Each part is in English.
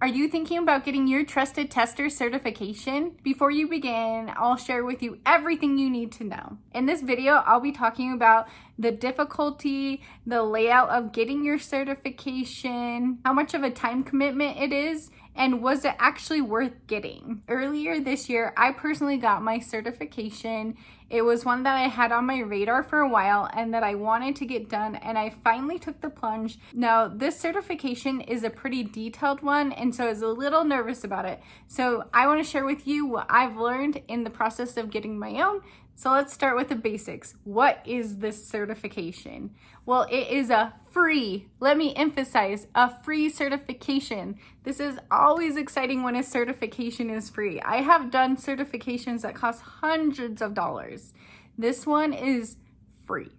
Are you thinking about getting your Trusted Tester certification? Before you begin, I'll share with you everything you need to know. In this video, I'll be talking about the difficulty, the layout of getting your certification, how much of a time commitment it is, and was it actually worth getting? Earlier this year, I personally got my certification. It was one that I had on my radar for a while and that I wanted to get done, and I finally took the plunge. Now, this certification is a pretty detailed one, and so I was a little nervous about it. So I want to share with you what I've learned in the process of getting my own. So let's start with the basics. What is this certification? Well, it is a free, let me emphasize, a free certification. This is always exciting when a certification is free. I have done certifications that cost hundreds of dollars. This one is free.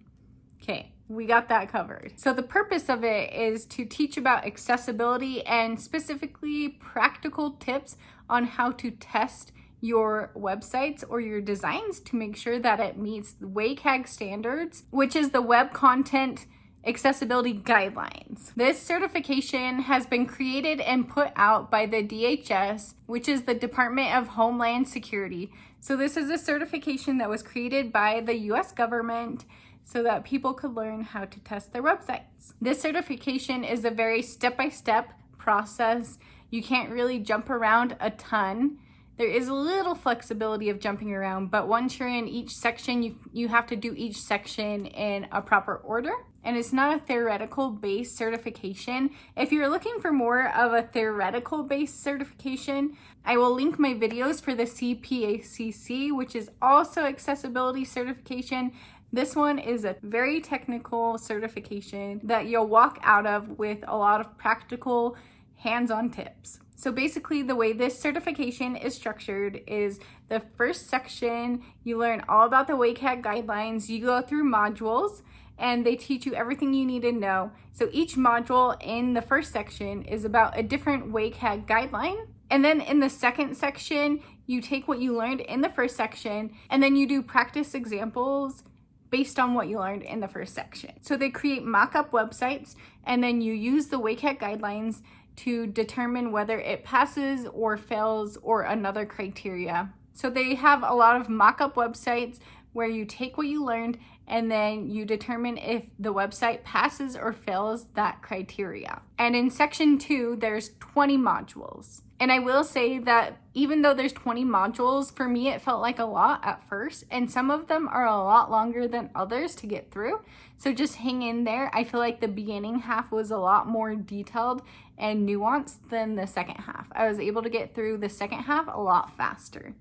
Okay, we got that covered. So the purpose of it is to teach about accessibility and specifically practical tips on how to test your websites or your designs to make sure that it meets the WCAG standards, which is the Web Content Accessibility Guidelines. This certification has been created and put out by the DHS, which is the Department of Homeland Security. So this is a certification that was created by the US government so that people could learn how to test their websites. This certification is a very step-by-step process. You can't really jump around a ton. There is a little flexibility of jumping around, but once you're in each section, you have to do each section in a proper order. And it's not a theoretical-based certification. If you're looking for more of a theoretical-based certification, I will link my videos for the CPACC, which is also accessibility certification. This one is a very technical certification that you'll walk out of with a lot of practical hands-on tips. So basically the way this certification is structured is the first section, you learn all about the WCAG guidelines, you go through modules, and they teach you everything you need to know. So each module in the first section is about a different WCAG guideline. And then in the second section, you take what you learned in the first section, and then you do practice examples based on what you learned in the first section. So they create mock-up websites, and then you use the WCAG guidelines to determine whether it passes or fails or another criteria. So they have a lot of mock-up websites where you take what you learned and then you determine if the website passes or fails that criteria. And in section 2, there's 20 modules. And I will say that even though there's 20 modules, for me it felt like a lot at first, and some of them are a lot longer than others to get through. So just hang in there. I feel like the beginning half was a lot more detailed and nuanced than the second half. I was able to get through the second half a lot faster.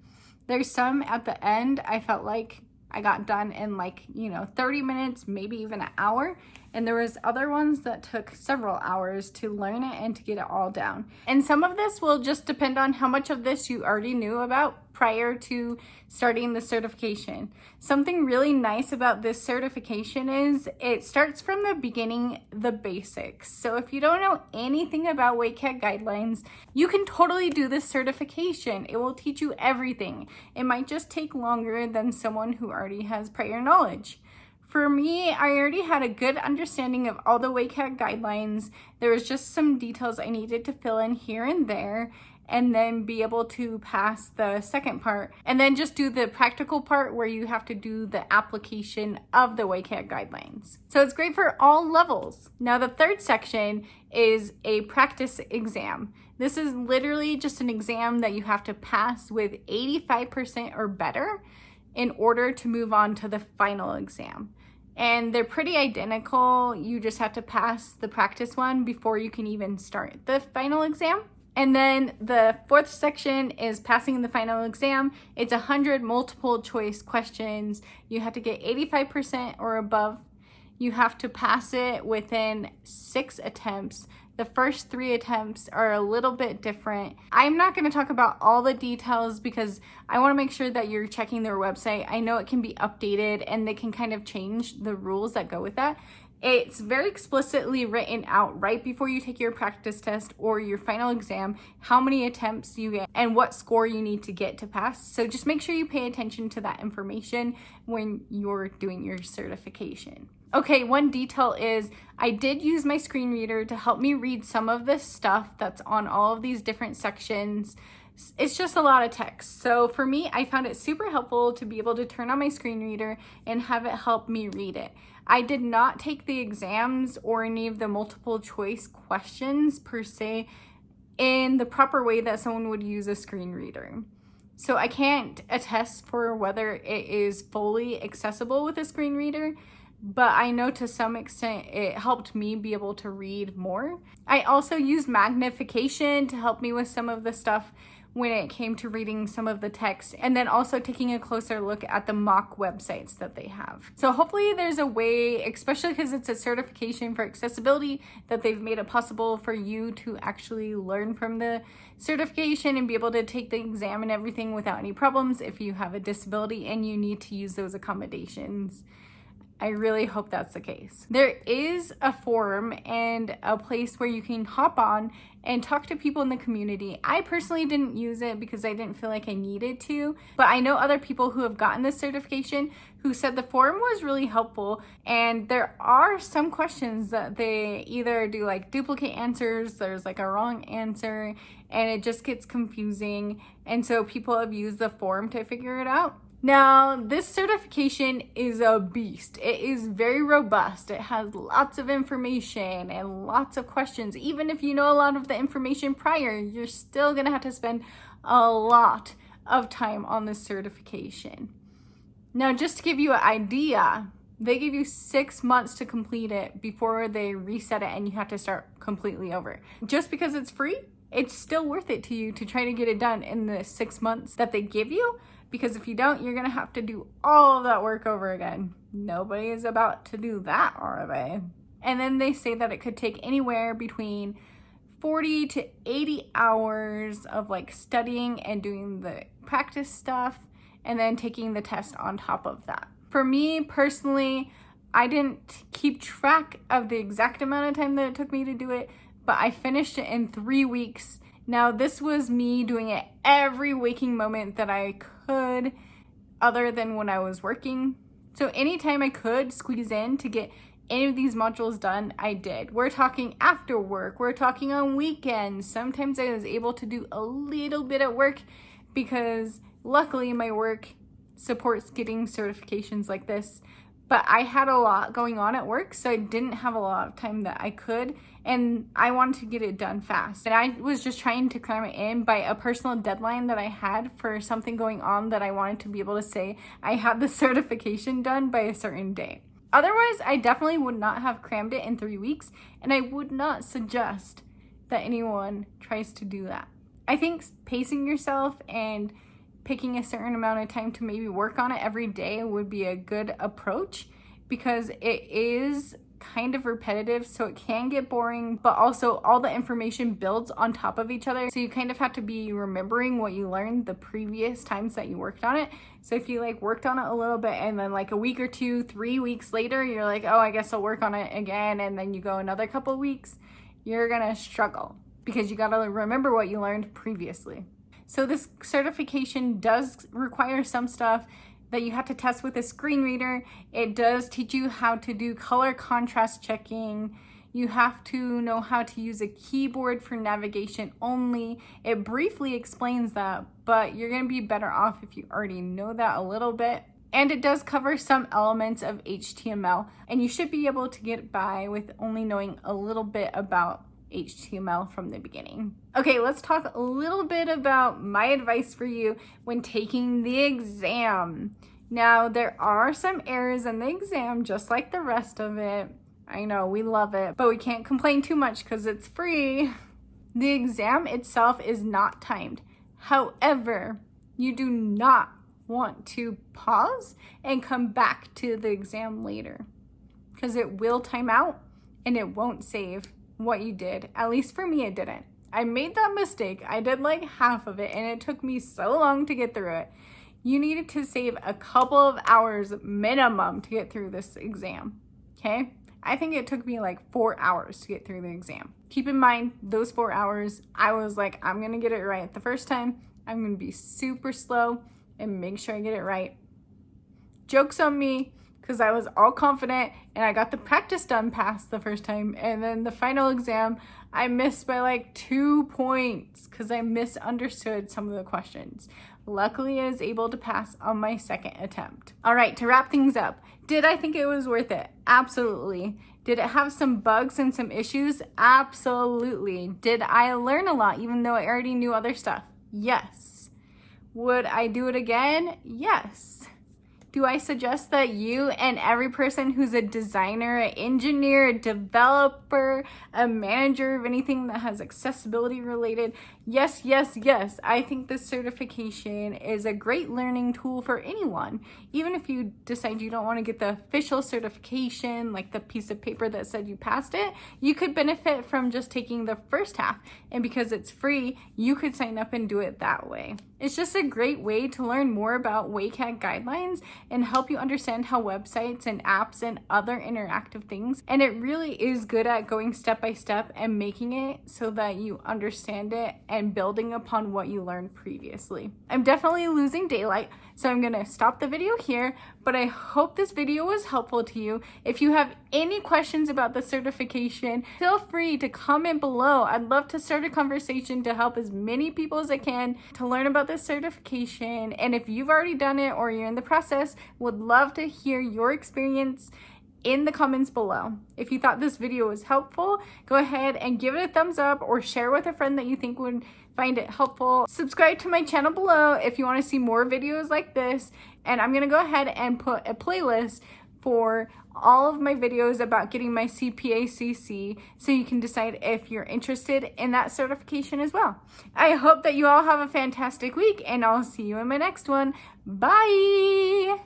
There's some at the end I felt like I got done in 30 minutes, maybe even an hour. And there was other ones that took several hours to learn it and to get it all down. And some of this will just depend on how much of this you already knew about prior to starting the certification. Something really nice about this certification is it starts from the beginning, the basics. So if you don't know anything about WCAG guidelines, you can totally do this certification. It will teach you everything. It might just take longer than someone who already has prior knowledge. For me, I already had a good understanding of all the WCAG guidelines. There was just some details I needed to fill in here and there, and then be able to pass the second part, and then just do the practical part where you have to do the application of the WCAG guidelines. So it's great for all levels. Now the third section is a practice exam. This is literally just an exam that you have to pass with 85% or better in order to move on to the final exam. And they're pretty identical. You just have to pass the practice one before you can even start the final exam. And then the fourth section is passing the final exam. It's 100 multiple choice questions. You have to get 85% or above. You have to pass it within 6 attempts. The first 3 attempts are a little bit different. I'm not going to talk about all the details because I want to make sure that you're checking their website. I know it can be updated and they can kind of change the rules that go with that. It's very explicitly written out right before you take your practice test or your final exam, how many attempts you get and what score you need to get to pass. So just make sure you pay attention to that information when you're doing your certification. Okay, one detail is I did use my screen reader to help me read some of this stuff that's on all of these different sections. It's just a lot of text. So for me, I found it super helpful to be able to turn on my screen reader and have it help me read it. I did not take the exams or any of the multiple choice questions per se in the proper way that someone would use a screen reader. So I can't attest for whether it is fully accessible with a screen reader, but I know to some extent it helped me be able to read more. I also used magnification to help me with some of the stuff when it came to reading some of the text, and then also taking a closer look at the mock websites that they have. So hopefully there's a way, especially because it's a certification for accessibility, that they've made it possible for you to actually learn from the certification and be able to take the exam and everything without any problems if you have a disability and you need to use those accommodations. I really hope that's the case. There is a forum and a place where you can hop on and talk to people in the community. I personally didn't use it because I didn't feel like I needed to, but I know other people who have gotten this certification who said the forum was really helpful, and there are some questions that they either do like duplicate answers, there's like a wrong answer, and it just gets confusing, and so people have used the forum to figure it out. Now, this certification is a beast. It is very robust. It has lots of information and lots of questions. Even if you know a lot of the information prior, you're still gonna have to spend a lot of time on this certification. Now, just to give you an idea, they give you 6 months to complete it before they reset it and you have to start completely over. Just because it's free, it's still worth it to you to try to get it done in the 6 months that they give you. Because if you don't, you're gonna have to do all of that work over again. Nobody is about to do that, are they? And then they say that it could take anywhere between 40 to 80 hours of like studying and doing the practice stuff and then taking the test on top of that. For me personally, I didn't keep track of the exact amount of time that it took me to do it, but I finished it in 3 weeks. Now, this was me doing it every waking moment that I could, other than when I was working. So anytime I could squeeze in to get any of these modules done, I did. We're talking after work, we're talking on weekends. Sometimes I was able to do a little bit at work because luckily my work supports getting certifications like this. But I had a lot going on at work, so I didn't have a lot of time that I could, and I wanted to get it done fast. And I was just trying to cram it in by a personal deadline that I had for something going on that I wanted to be able to say I had the certification done by a certain day. Otherwise, I definitely would not have crammed it in 3 weeks, and I would not suggest that anyone tries to do that. I think pacing yourself and picking a certain amount of time to maybe work on it every day would be a good approach, because it is kind of repetitive, so it can get boring, but also all the information builds on top of each other, so you kind of have to be remembering what you learned the previous times that you worked on it. So if you like worked on it a little bit and then like a week or 2, 3 weeks later, you're like, oh, I guess I'll work on it again, and then you go another couple weeks, you're gonna struggle because you gotta remember what you learned previously. So this certification does require some stuff that you have to test with a screen reader. It does teach you how to do color contrast checking. You have to know how to use a keyboard for navigation only. It briefly explains that, but you're gonna be better off if you already know that a little bit. And it does cover some elements of HTML, and you should be able to get by with only knowing a little bit about HTML from the beginning. Okay, let's talk a little bit about my advice for you when taking the exam. Now, there are some errors in the exam, just like the rest of it. I know, we love it, but we can't complain too much because it's free. The exam itself is not timed. However, you do not want to pause and come back to the exam later, because it will time out and it won't save what you did. At least for me, it didn't. I made that mistake. I did like half of it, and it took me so long to get through it. You needed to save a couple of hours minimum to get through this exam, okay? I think it took me like 4 hours to get through the exam. Keep in mind, those 4 hours, I was like, I'm gonna get it right the first time. I'm gonna be super slow and make sure I get it right. Joke's on me. because I was all confident and I got the practice done past the first time. And then the final exam, I missed by like 2 points because I misunderstood some of the questions. Luckily, I was able to pass on my second attempt. All right, to wrap things up, did I think it was worth it? Absolutely. Did it have some bugs and some issues? Absolutely. Did I learn a lot even though I already knew other stuff? Yes. Would I do it again? Yes. Do I suggest that you and every person who's a designer, an engineer, a developer, a manager of anything that has accessibility related? Yes, yes, yes. I think this certification is a great learning tool for anyone. Even if you decide you don't want to get the official certification, like the piece of paper that said you passed it, you could benefit from just taking the first half. And because it's free, you could sign up and do it that way. It's just a great way to learn more about WCAG guidelines and help you understand how websites and apps and other interactive things. And it really is good at going step by step and making it so that you understand it and building upon what you learned previously. I'm definitely losing daylight, so I'm gonna stop the video here, but I hope this video was helpful to you. If you have any questions about the certification, feel free to comment below. I'd love to start a conversation to help as many people as I can to learn about this certification. And if you've already done it or you're in the process, would love to hear your experience in the comments below. If you thought this video was helpful, go ahead and give it a thumbs up or share with a friend that you think would find it helpful. Subscribe to my channel below if you want to see more videos like this. And I'm gonna go ahead and put a playlist for all of my videos about getting my CPA-CC so you can decide if you're interested in that certification as well. I hope that you all have a fantastic week and I'll see you in my next one. Bye!